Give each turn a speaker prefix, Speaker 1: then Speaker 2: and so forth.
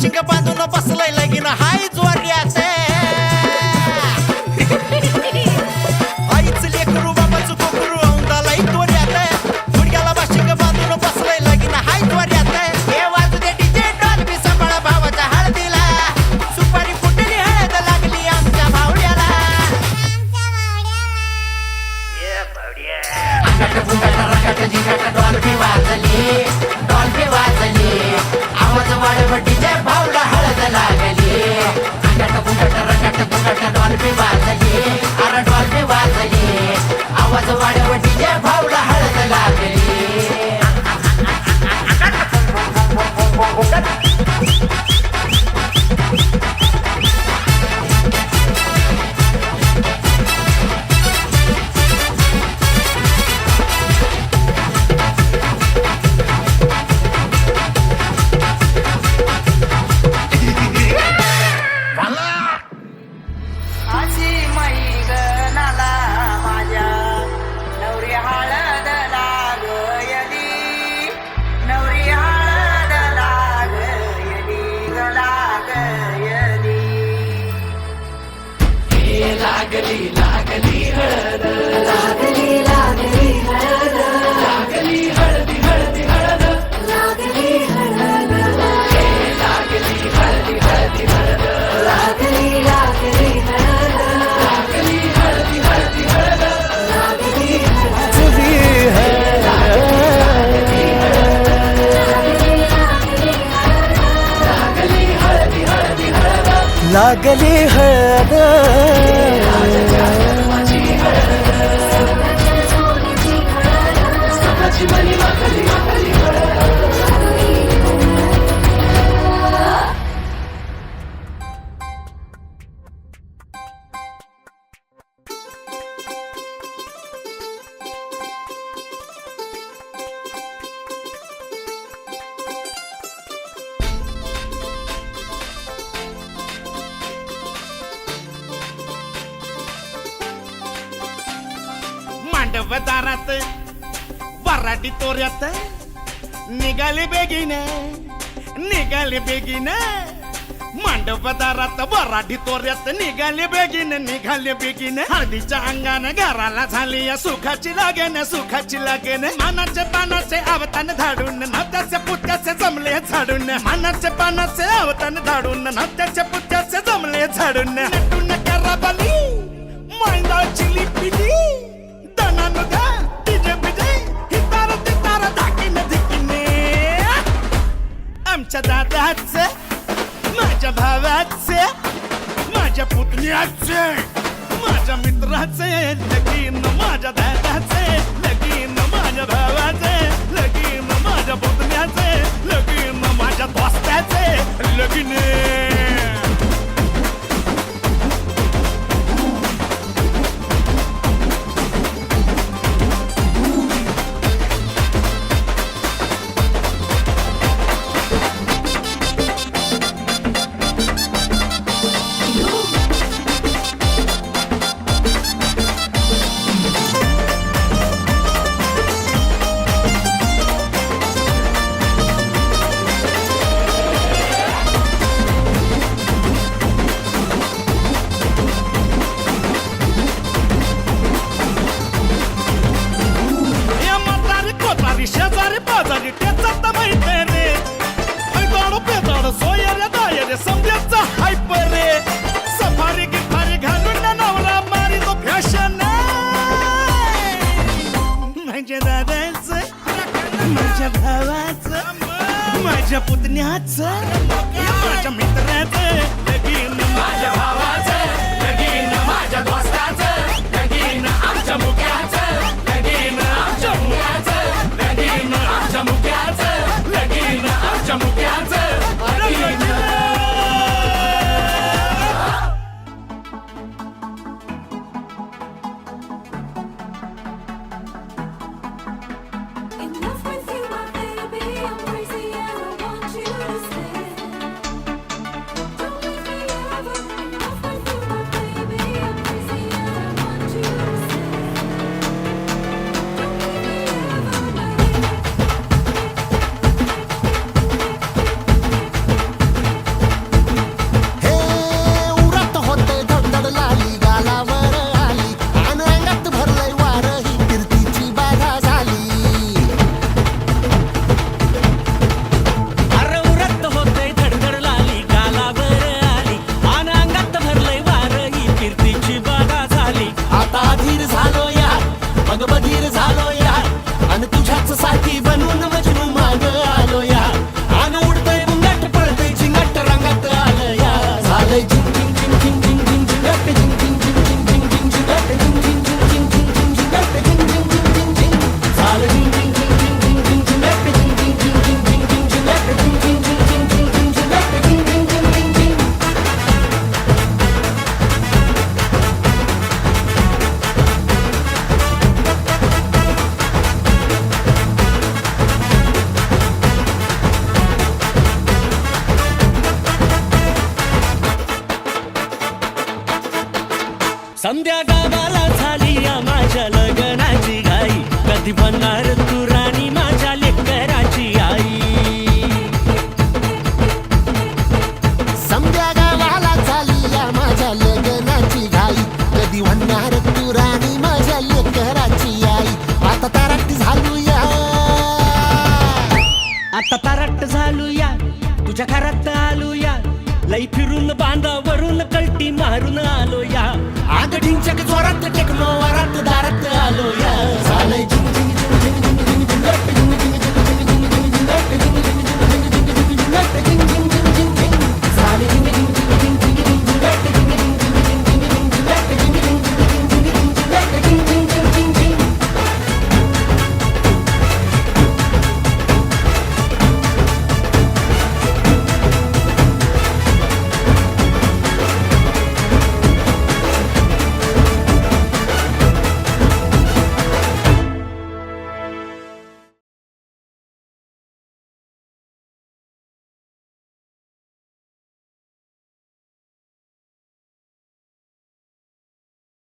Speaker 1: बाशिंग बांधून बसलंय लगीन हाय जोऱ्यात आईच लेकरू बाबाचं कोकरू औंदालाय तोऱ्यात गुडघ्याला बाशिंग बांधून बसलंय लगीन हाय जोऱ्यात हे वाजू दे डीजे डॉल्बी सांभाळा भावाच्या हळदीला सुपारी फुटली हळद लागली आमच्या भावड्याला डॉल्बी वाजली आवाज वाढव डीजे भावला हळद लागली डॉल्बी वाजली अरे डॉल्बी वाजली आवाज वाढव डीजे भावला हळद लागली लागली लागली हळद लागली लागली हळद लागली हळदी हळदी हळद लागली हळद लागली हळदी हळदी हळद लागली लागली हळद लागली हळदी हळदी हळद लागली हळदी हळदी हळद लागली हळद दारात वराडी तोऱ्यात निघाले बेगीन मांडव दारात वराडी तोऱ्यात निघाले बेगीन हळदीच्या अंगाने घराला झाली या सुखाची लागेन मानाचे पानाचे अवतान धाडून नत्याचे पुत्याचे जमले झाडून मानाचे पानाचे अवतान धाडून नत्याचे पुत्याचे जमले झाडून नटून कराबाली मांडाची लिपिली आमच्या दादाचे माझ्या भावाचे माझ्या पुतण्याचे माझ्या मित्राचे लगीन माझ्या दादाचे लगीन माझ्या भावाचे लगीन माझ्या पुतण्याचे लगीन माझ्या दोस्ताचे लगीन शेजारी बाजारी त्याचा माहिती रे गाडो पेदाड सोयरे दायरे समजायचा हायपर रे सफारी गिफारी घालून नवरा मारी तो फॅशन माझ्या दादाचं माझ्या भावाचं माझ्या पुतण्याचं माझ्या मित्राचं लगीन माझ्या भावाचं लगीन माझ्या दोस्ताचं लगीन आमच्या मुक्याचं लगीन आमच्या मुक्याचं आमच्या मुक्याचं लगीन आमच्या मुक्याचं
Speaker 2: समध्या गावाला झाली या माझ्या लग्नाची घाई, कधी बनणार तू राणी माझ्या लेकराची आई.
Speaker 3: समध्या गावाला झाली या माझ्या लग्नाची घाई, कधी म्हणणार तू राणी माझ्या लेकराची आई. आता तारट झालूया,
Speaker 2: आता तारट झालूया, तुझ्या घरात आलूया, लई फिरून बांधावरून कल्टी मारून आलो या.
Speaker 3: आगडींच्या जोरात टेक्नो वरात दारात आलो या. झालंय झिंग झिंग झिंग झिंग झिंग झिंग झिंग झिंग.